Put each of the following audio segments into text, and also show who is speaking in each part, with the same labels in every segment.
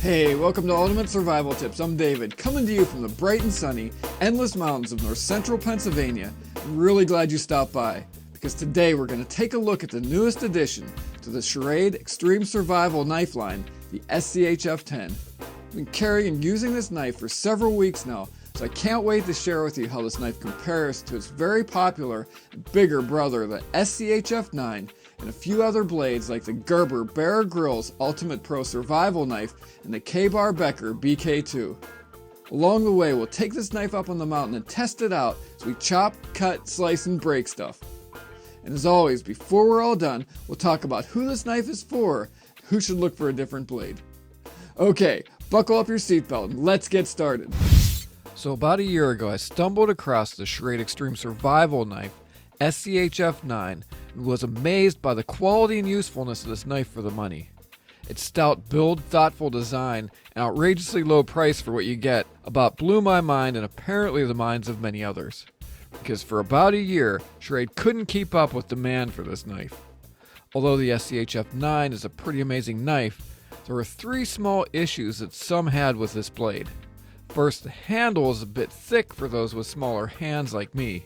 Speaker 1: Hey, welcome to Ultimate Survival Tips. I'm David, coming to you from the bright and sunny, endless mountains of north central Pennsylvania. I'm really glad you stopped by, because today we're going to take a look at the newest addition to the Schrade Extreme Survival Knife line, the SCHF10. I've been carrying and using this knife for several weeks now, so I can't wait to share with you how this knife compares to its very popular and bigger brother, the SCHF9, and a few other blades like the Gerber Grylls Ultimate Pro Survival Knife and the Becker BK2. Along the way, we'll take this knife up on the mountain and test it out as we chop, cut, slice, and break stuff. And as always, before we're all done, we'll talk about who this knife is for and who should look for a different blade. Okay, buckle up your seatbelt and let's get started. So about a year ago, I stumbled across the Schrade Extreme Survival Knife, SCHF9, and was amazed by the quality and usefulness of this knife for the money. Its stout build, thoughtful design, and outrageously low price for what you get about blew my mind and apparently the minds of many others. Because for about a year, Schrade couldn't keep up with demand for this knife. Although the SCHF9 is a pretty amazing knife, there were three small issues that some had with this blade. First, the handle is a bit thick for those with smaller hands like me.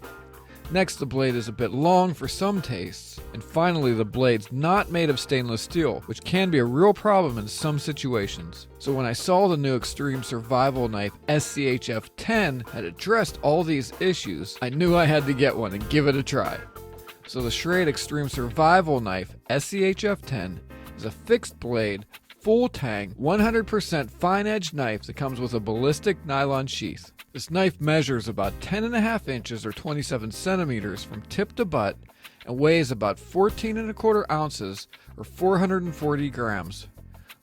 Speaker 1: Next, the blade is a bit long for some tastes. And finally, the blade's not made of stainless steel, which can be a real problem in some situations. So when I saw the new Extreme Survival Knife SCHF10 had addressed all these issues, I knew I had to get one and give it a try. So the Schrade Extreme Survival Knife SCHF10 is a fixed blade, full tang, 100% fine edge knife that comes with a ballistic nylon sheath. This knife measures about 10.5 inches or 27 centimeters from tip to butt and weighs about 14.25 ounces or 440 grams.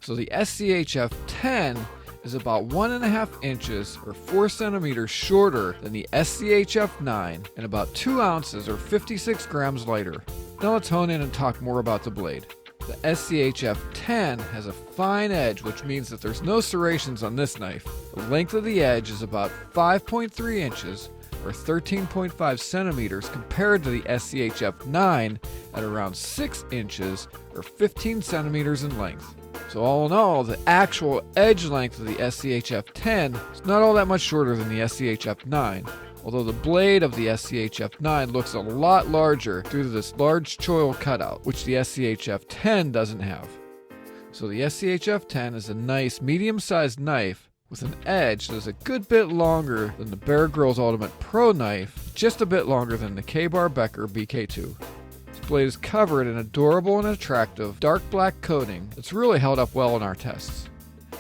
Speaker 1: So the SCHF10 is about 1.5 inches or 4 centimeters shorter than the SCHF9 and about 2 ounces or 56 grams lighter. Now let's hone in and talk more about the blade. The SCHF10 has a fine edge, which means that there's no serrations on this knife. The length of the edge is about 5.3 inches or 13.5 centimeters compared to the SCHF9 at around 6 inches or 15 centimeters in length. So all in all, the actual edge length of the SCHF10 is not all that much shorter than the SCHF9. Although the blade of the SCHF9 looks a lot larger due to this large choil cutout, which the SCHF10 doesn't have. So the SCHF10 is a nice medium-sized knife with an edge that is a good bit longer than the Grylls Ultimate Pro knife, just a bit longer than the Becker BK2. This blade is covered in adorable and attractive dark black coating that's really held up well in our tests.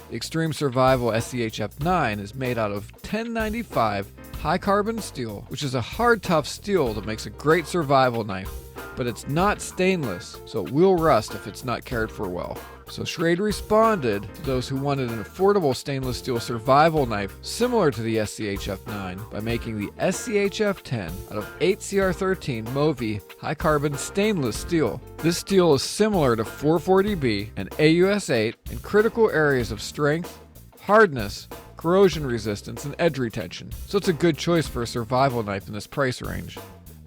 Speaker 1: The Extreme Survival SCHF9 is made out of 1095 high carbon steel, which is a hard, tough steel that makes a great survival knife, but it's not stainless, so it will rust if it's not cared for well. So Schrade responded to those who wanted an affordable stainless steel survival knife similar to the SCHF9 by making the SCHF10 out of 8CR13 Movi high carbon stainless steel. This steel is similar to 440B and AUS8 in critical areas of strength, hardness, corrosion resistance, and edge retention, so it's a good choice for a survival knife in this price range.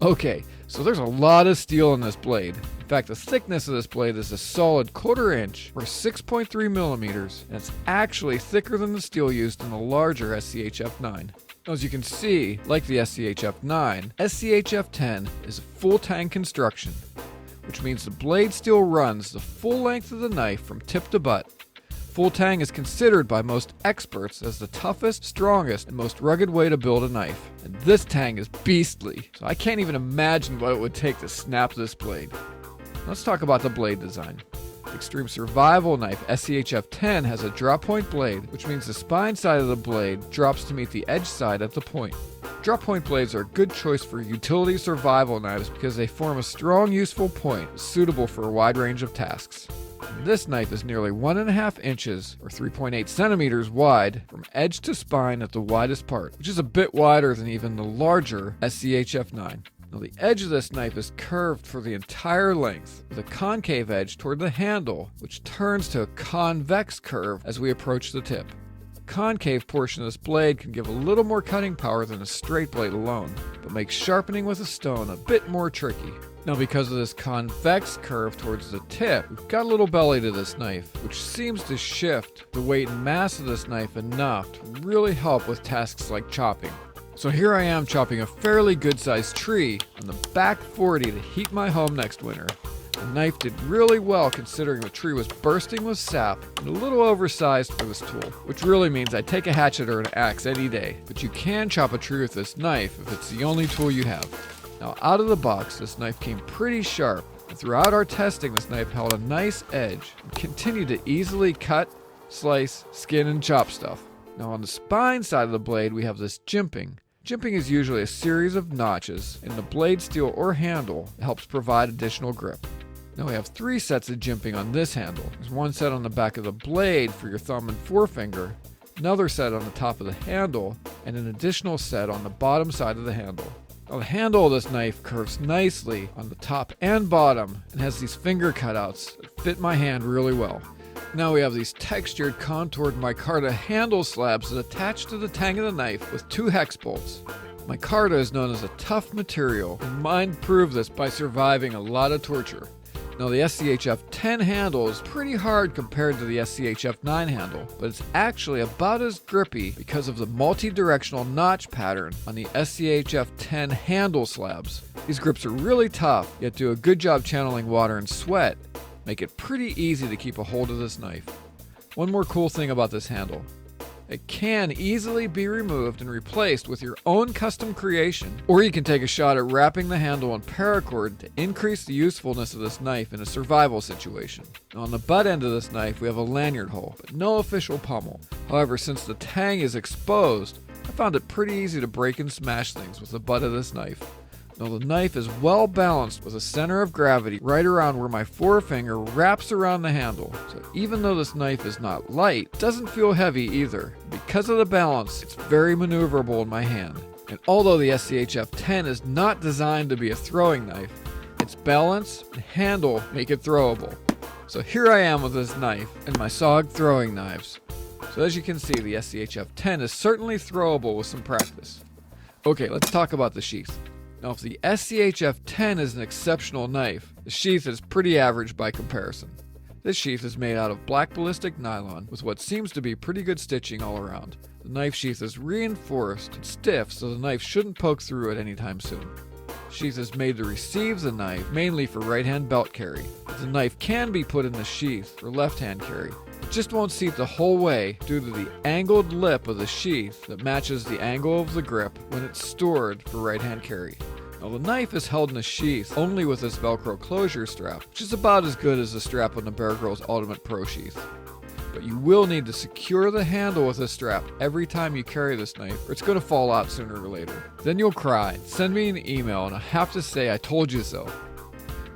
Speaker 1: Okay, so there's a lot of steel in this blade. In fact, the thickness of this blade is a solid 1/4 inch or 6.3 millimeters, and it's actually thicker than the steel used in the larger SCHF9. As you can see, like the SCHF9, SCHF10 is a full tang construction, which means the blade still runs the full length of the knife from tip to butt. Full tang is considered by most experts as the toughest, strongest, and most rugged way to build a knife. And this tang is beastly, so I can't even imagine what it would take to snap this blade. Let's talk about the blade design. The Extreme Survival Knife SCHF10 has a drop point blade, which means the spine side of the blade drops to meet the edge side at the point. Drop point blades are a good choice for utility survival knives because they form a strong, useful point suitable for a wide range of tasks. This knife is nearly 1.5 inches or 3.8 centimeters wide from edge to spine at the widest part, which is a bit wider than even the larger SCHF9. Now the edge of this knife is curved for the entire length, with a concave edge toward the handle, which turns to a convex curve as we approach the tip. The concave portion of this blade can give a little more cutting power than a straight blade alone, but makes sharpening with a stone a bit more tricky. Now because of this convex curve towards the tip, we've got a little belly to this knife, which seems to shift the weight and mass of this knife enough to really help with tasks like chopping. So here I am chopping a fairly good-sized tree on the back 40 to heat my home next winter. The knife did really well considering the tree was bursting with sap and a little oversized for this tool, which really means I'd take a hatchet or an axe any day, but you can chop a tree with this knife if it's the only tool you have. Now out of the box, this knife came pretty sharp, and throughout our testing this knife held a nice edge and continued to easily cut, slice, skin, and chop stuff. Now on the spine side of the blade we have this jimping. Jimping is usually a series of notches in the blade steel or handle that helps provide additional grip. Now we have 3 sets of jimping on this handle. There's one set on the back of the blade for your thumb and forefinger, another set on the top of the handle, and an additional set on the bottom side of the handle. Now the handle of this knife curves nicely on the top and bottom and has these finger cutouts that fit my hand really well. Now we have these textured, contoured micarta handle slabs that attach to the tang of the knife with 2 hex bolts. Micarta is known as a tough material, and mine proved this by surviving a lot of torture. Now the SCHF10 handle is pretty hard compared to the SCHF9 handle, but it's actually about as grippy because of the multi-directional notch pattern on the SCHF10 handle slabs. These grips are really tough, yet do a good job channeling water and sweat, make it pretty easy to keep a hold of this knife. One more cool thing about this handle. It can easily be removed and replaced with your own custom creation, or you can take a shot at wrapping the handle in paracord to increase the usefulness of this knife in a survival situation. Now on the butt end of this knife we have a lanyard hole, but no official pommel. However, since the tang is exposed, I found it pretty easy to break and smash things with the butt of this knife. Now the knife is well balanced with a center of gravity right around where my forefinger wraps around the handle. So even though this knife is not light, it doesn't feel heavy either. Because of the balance, it's very maneuverable in my hand. And although the SCHF10 is not designed to be a throwing knife, its balance and handle make it throwable. So here I am with this knife and my SOG throwing knives. So as you can see, the SCHF10 is certainly throwable with some practice. Okay, let's talk about the sheath. Now if the SCHF10 is an exceptional knife, the sheath is pretty average by comparison. This sheath is made out of black ballistic nylon with what seems to be pretty good stitching all around. The knife sheath is reinforced and stiff so the knife shouldn't poke through it anytime soon. The sheath is made to receive the knife mainly for right hand belt carry, but the knife can be put in the sheath for left hand carry. It just won't seat the whole way due to the angled lip of the sheath that matches the angle of the grip when it's stored for right hand carry. Now the knife is held in a sheath only with this Velcro closure strap, which is about as good as the strap on the Grylls Ultimate Pro sheath. But you will need to secure the handle with a strap every time you carry this knife or it's going to fall out sooner or later. Then you'll cry, send me an email, and I have to say I told you so.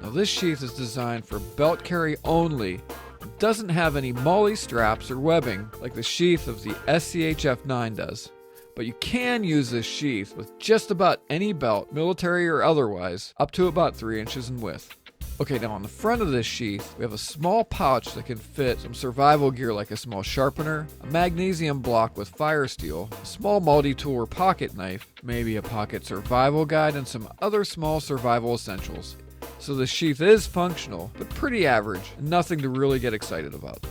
Speaker 1: Now this sheath is designed for belt carry only. It doesn't have any MOLLE straps or webbing like the sheath of the SCHF9 does. But you can use this sheath with just about any belt, military or otherwise, up to about 3 inches in width. Okay, now on the front of this sheath, we have a small pouch that can fit some survival gear like a small sharpener, a magnesium block with fire steel, a small multi-tool or pocket knife, maybe a pocket survival guide, and some other small survival essentials. So the sheath is functional, but pretty average, and nothing to really get excited about.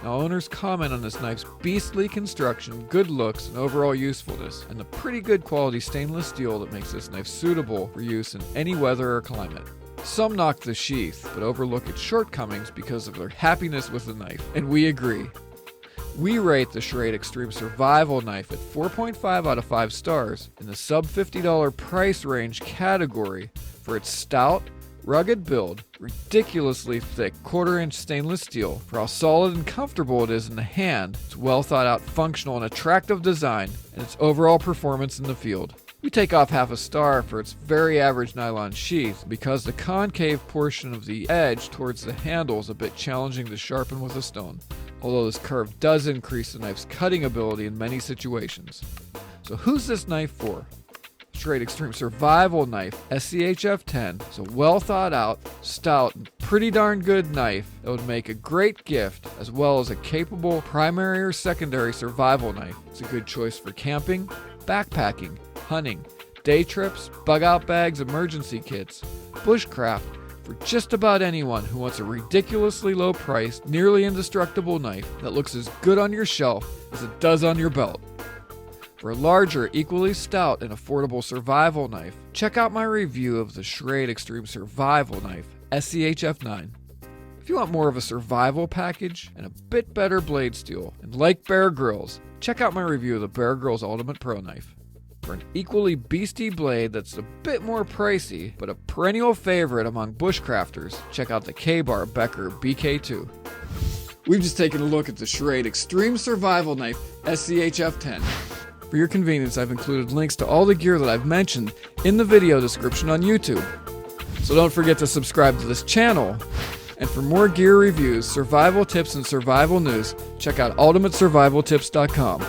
Speaker 1: Now owners comment on this knife's beastly construction, good looks, and overall usefulness, and the pretty good quality stainless steel that makes this knife suitable for use in any weather or climate. Some knock the sheath, but overlook its shortcomings because of their happiness with the knife, and we agree. We rate the Schrade Extreme Survival Knife at 4.5 out of 5 stars in the sub $50 price range category for its stout, rugged build, ridiculously thick 1/4 inch stainless steel, for how solid and comfortable it is in the hand, its well thought out functional and attractive design, and its overall performance in the field. We take off half a star for its very average nylon sheath because the concave portion of the edge towards the handle is a bit challenging to sharpen with a stone, although this curve does increase the knife's cutting ability in many situations. So who's this knife for? Schrade Extreme Survival Knife SCHF10 is a well thought out, stout, and pretty darn good knife that would make a great gift as well as a capable primary or secondary survival knife. It's a good choice for camping, backpacking, hunting, day trips, bug out bags, emergency kits, bushcraft for just about anyone who wants a ridiculously low-priced, nearly indestructible knife that looks as good on your shelf as it does on your belt. For a larger, equally stout and affordable survival knife, check out my review of the Schrade Extreme Survival Knife SCHF10. If you want more of a survival package and a bit better blade steel, and like Grylls, check out my review of the Grylls Ultimate Pro Knife. For an equally beastie blade that's a bit more pricey, but a perennial favorite among bushcrafters, check out the K-Bar Becker BK2. We've just taken a look at the Schrade Extreme Survival Knife SCHF10. For your convenience, I've included links to all the gear that I've mentioned in the video description on YouTube. So don't forget to subscribe to this channel. And for more gear reviews, survival tips, and survival news, check out ultimatesurvivaltips.com.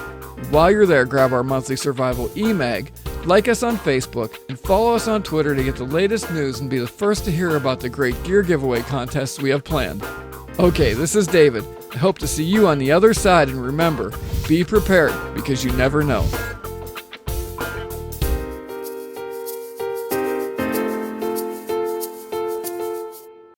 Speaker 1: While you're there, grab our monthly survival e-mag, like us on Facebook, and follow us on Twitter to get the latest news and be the first to hear about the great gear giveaway contests we have planned. Okay, this is David. I hope to see you on the other side, and remember, be prepared because you never know.